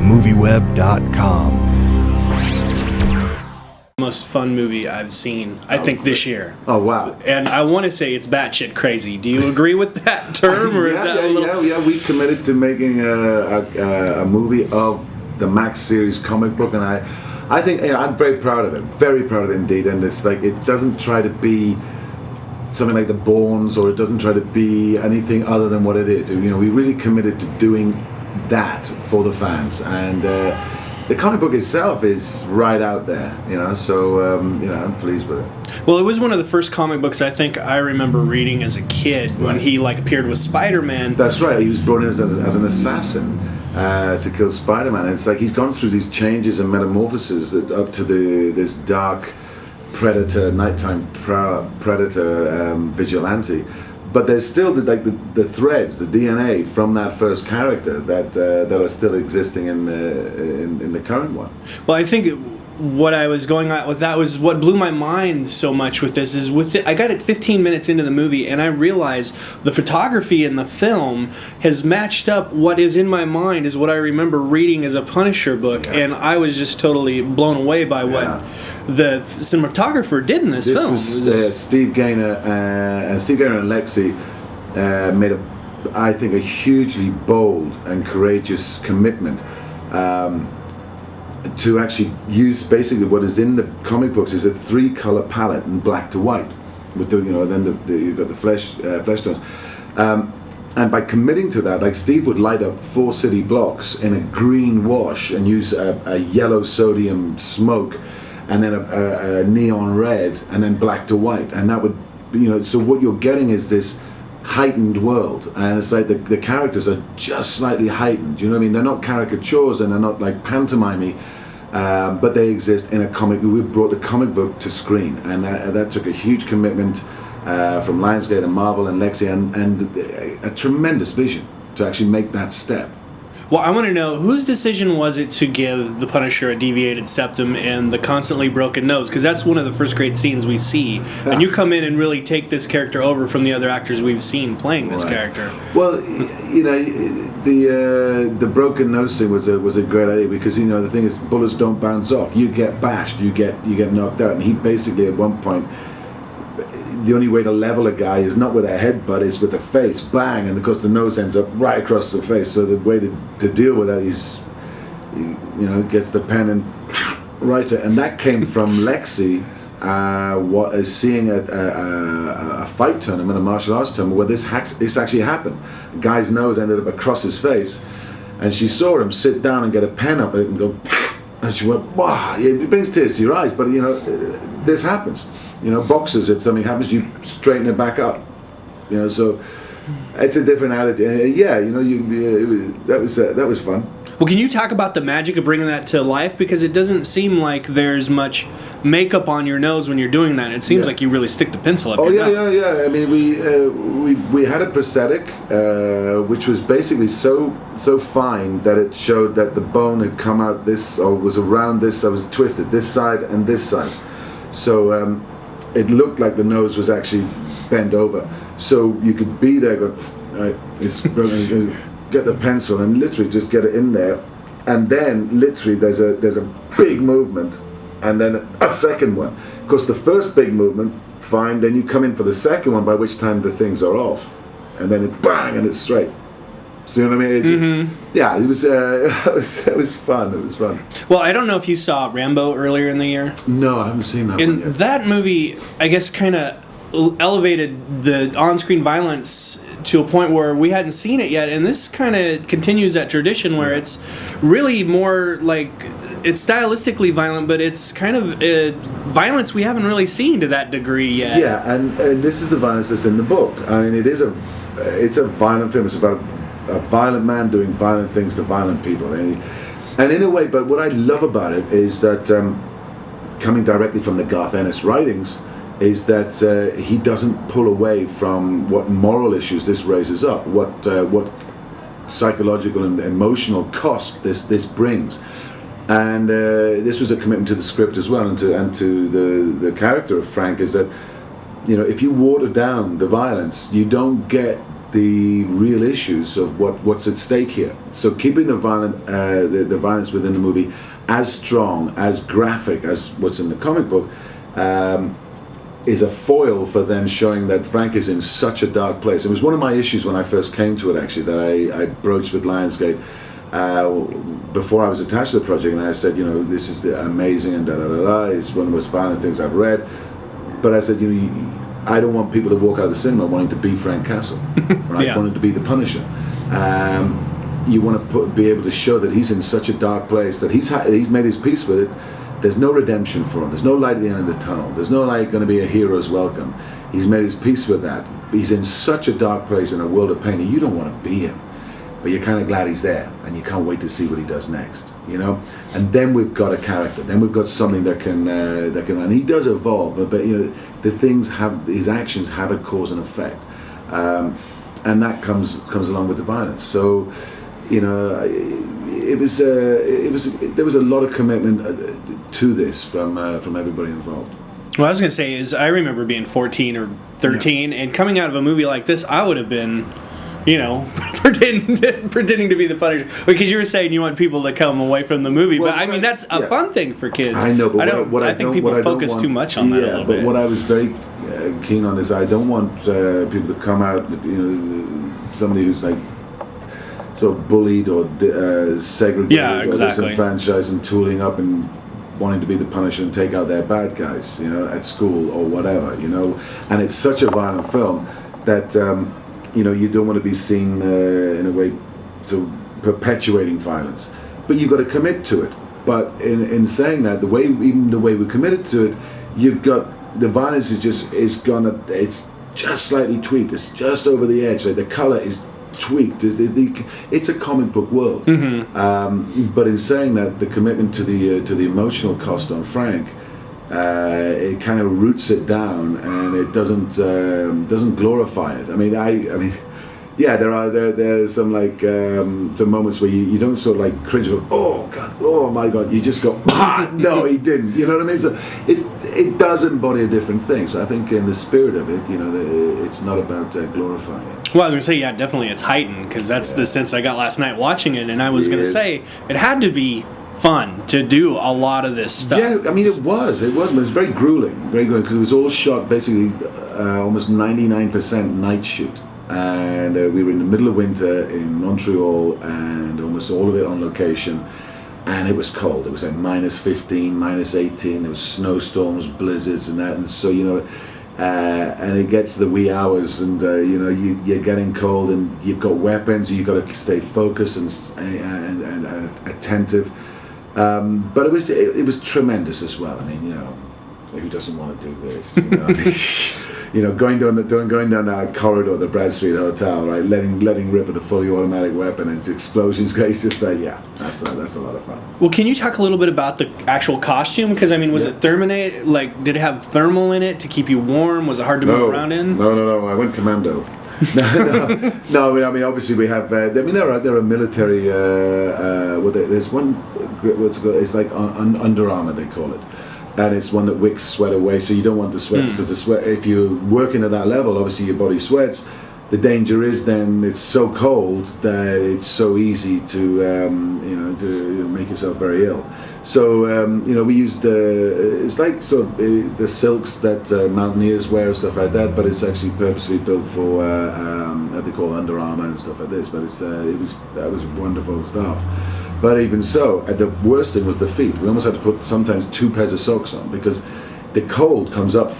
MovieWeb.com. Most fun movie I've seen, I think, this year. Oh, wow. And I want to say it's batshit crazy. Do you agree with that term? Or is that a little... Yeah, we committed to making a movie of the Max series comic book, and I think I'm very proud of it. Very proud of it indeed. And it's like, it doesn't try to be something like the Bournes, or it doesn't try to be anything other than what it is. You know, we really committed to doing that for the fans, and the comic book itself is right out there, you know, so, you know, I'm pleased with it. Well, it was one of the first comic books I think I remember reading as a kid when he, like, appeared with Spider-Man. That's right, he was brought in as an assassin to kill Spider-Man. And it's like he's gone through these changes and metamorphoses that up to this dark predator, nighttime predator vigilante. But there's still the threads, the DNA from that first character that are still existing in the current one. Well, I think what I was going at with that was what blew my mind so much with this is I got it 15 minutes into the movie and I realized the photography in the film has matched up what is in my mind is what I remember reading as a Punisher book, and I was just totally blown away by what the cinematographer did in this film. Was Steve Gaynor and Lexi made I think a hugely bold and courageous commitment to actually use basically what is in the comic books is a 3-color palette in black to white, with the, you know, then you've got the flesh tones. And by committing to that, like Steve would light up 4 city blocks in a green wash and use a yellow sodium smoke, and then a neon red, and then black to white, and that would, you know, so what you're getting is this heightened world, and it's like the characters are just slightly heightened, you know what I mean? They're not caricatures and they're not like pantomime-y, but they exist in a comic. We brought the comic book to screen, and that took a huge commitment from Lionsgate and Marvel and Lexi, and a tremendous vision to actually make that step. Well, I want to know, whose decision was it to give the Punisher a deviated septum and the constantly broken nose? Because that's one of the first great scenes we see. And you come in and really take this character over from the other actors we've seen playing this character. Well, you know, the broken nose thing was a great idea, because, you know, the thing is, bullets don't bounce off. You get bashed, you get knocked out. And he basically, at one point, the only way to level a guy is not with a headbutt, it's with a face, bang, and of course the nose ends up right across the face. So the way to deal with that is, you know, gets the pen and writes it. And that came from Lexi, what is seeing a fight tournament, a martial arts tournament, where this actually happened. A guy's nose ended up across his face, and she saw him sit down and get a pen up it and go, and she went, wow, it brings tears to your eyes, but, you know, this happens. You know, boxers, if something happens, you straighten it back up. You know, so it's a different attitude. Yeah, you know, that was fun. Well, can you talk about the magic of bringing that to life? Because it doesn't seem like there's much makeup on your nose when you're doing that. It seems like you really stick the pencil up your nose. Yeah. I mean, we had a prosthetic, which was basically so fine that it showed that the bone had come out this, or was around this, so it was twisted, this side and this side. So it looked like the nose was actually bent over. So you could be there, go, get the pencil and literally just get it in there, and then literally there's a big movement, and then a second one. Of course, the first big movement, fine. Then you come in for the second one, by which time the things are off, and then it bang and it's straight. See what I mean? Yeah, it was fun. It was fun. Well, I don't know if you saw Rambo earlier in the year. No, I haven't seen that one yet. That movie, I guess, kind of elevated the on-screen violence to a point where we hadn't seen it yet, and this kind of continues that tradition where it's really more like, it's stylistically violent, but it's kind of violence we haven't really seen to that degree yet. Yeah, and this is the violence that's in the book. I mean, it's a violent film. It's about a violent man doing violent things to violent people, and in a way. But what I love about it is that, coming directly from the Garth Ennis writings, is that he doesn't pull away from what moral issues this raises up, what psychological and emotional cost this brings. And this was a commitment to the script as well, and to the character of Frank, is that, you know, if you water down the violence, you don't get the real issues of what's at stake here. So keeping the violence within the movie as strong, as graphic as what's in the comic book, is a foil for then showing that Frank is in such a dark place. It was one of my issues when I first came to it, actually, that I broached with Lionsgate before I was attached to the project, and I said, you know, this is amazing and da-da-da-da, it's one of the most violent things I've read. But I said, you know, I don't want people to walk out of the cinema wanting to be Frank Castle, right? Yeah. Wanting to be the Punisher. You want to be able to show that he's in such a dark place, that he's made his peace with it. There's no redemption for him. There's no light at the end of the tunnel. There's no like going to be a hero's welcome. He's made his peace with that. He's in such a dark place in a world of pain that you don't want to be him, but you're kind of glad he's there, and you can't wait to see what he does next. You know, and then we've got a character. Then we've got something that can, and he does evolve. But you know, his actions have a cause and effect, and that comes along with the violence. So, you know, there was a lot of commitment to this from everybody involved. What I was going to say is, I remember being 14 or 13, and coming out of a movie like this, I would have been, you know, pretending to be the Punisher. Because you were saying you want people to come away from the movie, Well, but I mean, that's a fun thing for kids. I know, but I think people focus too much on that a little bit. But what I was very keen on is I don't want people to come out, you know, somebody who's like sort of bullied or segregated or disenfranchised and tooling up and wanting to be the Punisher and take out their bad guys, you know, at school or whatever, you know. And it's such a violent film that you know, you don't want to be seen in a way so perpetuating violence, but you've got to commit to it. But in saying that, the way we're committed to it, you've got the violence it's just slightly tweaked. It's just over the edge. Like the color is tweaked. It's a comic book world. Mm-hmm. But in saying that, the commitment to the emotional cost on Frank, it kind of roots it down, and it doesn't glorify it. I mean, yeah, there's some like some moments where you don't sort of like cringe and go, oh god, oh my god, you just go, ah, no, he didn't. You know what I mean? So it does embody a different thing. So I think in the spirit of it, you know, it's not about glorifying it. Well, I was gonna say, yeah, definitely, it's heightened, because that's the sense I got last night watching it, and I was gonna say it had to be fun to do a lot of this stuff. Yeah, I mean, it was very grueling, because it was all shot basically almost 99% night shoot, and we were in the middle of winter in Montreal, and almost all of it on location, and it was cold. It was like -15, -18. There was snowstorms, blizzards, and that, and so, you know, and it gets to the wee hours, and you know, you're getting cold, and you've got weapons, you've got to stay focused and attentive. But it was tremendous as well. I mean, you know, who doesn't want to do this? You know? You know, going down that corridor, the Brad Street Hotel, right, letting rip with a fully automatic weapon and explosions. It's just like, yeah, that's a lot of fun. Well, can you talk a little bit about the actual costume? Because I mean, was it therminate? Like, did it have thermal in it to keep you warm? Was it hard to move around in? No. I went commando. No. I mean, obviously we have. I mean, there are military. There's one. What's it called? It's like Under Armour, they call it, and it's one that wicks sweat away. So you don't want the sweat, because the sweat. If you're working at that level, obviously your body sweats. The danger is then it's so cold that it's so easy to make yourself very ill. So you know, we used it's like sort of the silks that mountaineers wear and stuff like that, but it's actually purposely built for what they call Under Armour and stuff like this. But that was wonderful stuff. But even so, the worst thing was the feet. We almost had to put sometimes 2 pairs of socks on, because the cold comes up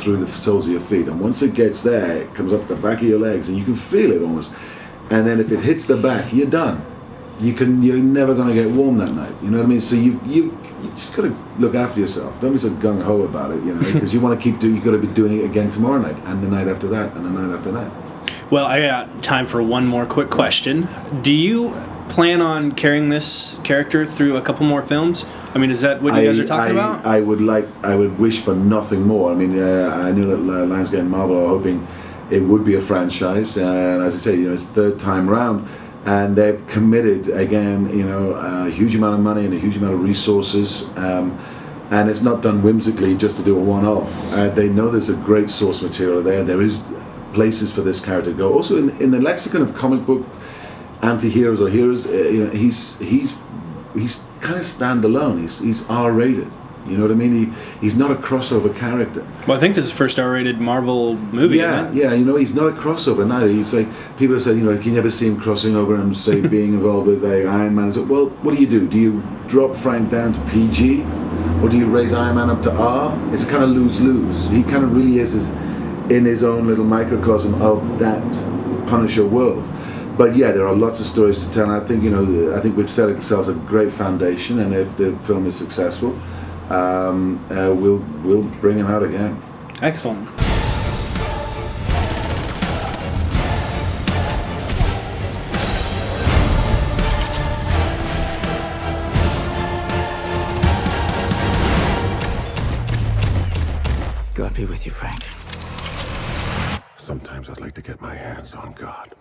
through the soles of your feet, and once it gets there, it comes up the back of your legs, and you can feel it almost. And then if it hits the back, you're done. You're never going to get warm that night. You know what I mean? So you just got to look after yourself. Don't be so gung ho about it, you know, because you want to keep doing. You got to be doing it again tomorrow night, and the night after that, and the night after that. Well, I got time for one more quick question. Do you plan on carrying this character through a couple more films? I mean, is that what you guys are talking about? I would wish for nothing more. I mean, I knew that Lionsgate and Marvel are hoping it would be a franchise, and as I say, you know, it's third time round, and they've committed again, you know, a huge amount of money and a huge amount of resources, and it's not done whimsically just to do a one-off. They know there's a great source material there. There is places for this character to go. Also, in the lexicon of comic book anti-heroes or heroes, he's kind of standalone. He's R-rated. You know what I mean? He's not a crossover character. Well, I think this is the first R-rated Marvel movie. Yeah, isn't it? yeah. You know, he's not a crossover neither. He's like, people say, you know, can you ever see him crossing over and say being involved with Iron Man? So, well, what do? Do you drop Frank down to PG, or do you raise Iron Man up to R? It's a kind of lose-lose. He kind of really is in his own little microcosm of that Punisher world. But yeah, there are lots of stories to tell. And I think, you know, I think we've set ourselves a great foundation, and if the film is successful, we'll bring him out again. Excellent. God be with you, Frank. Sometimes I'd like to get my hands on God.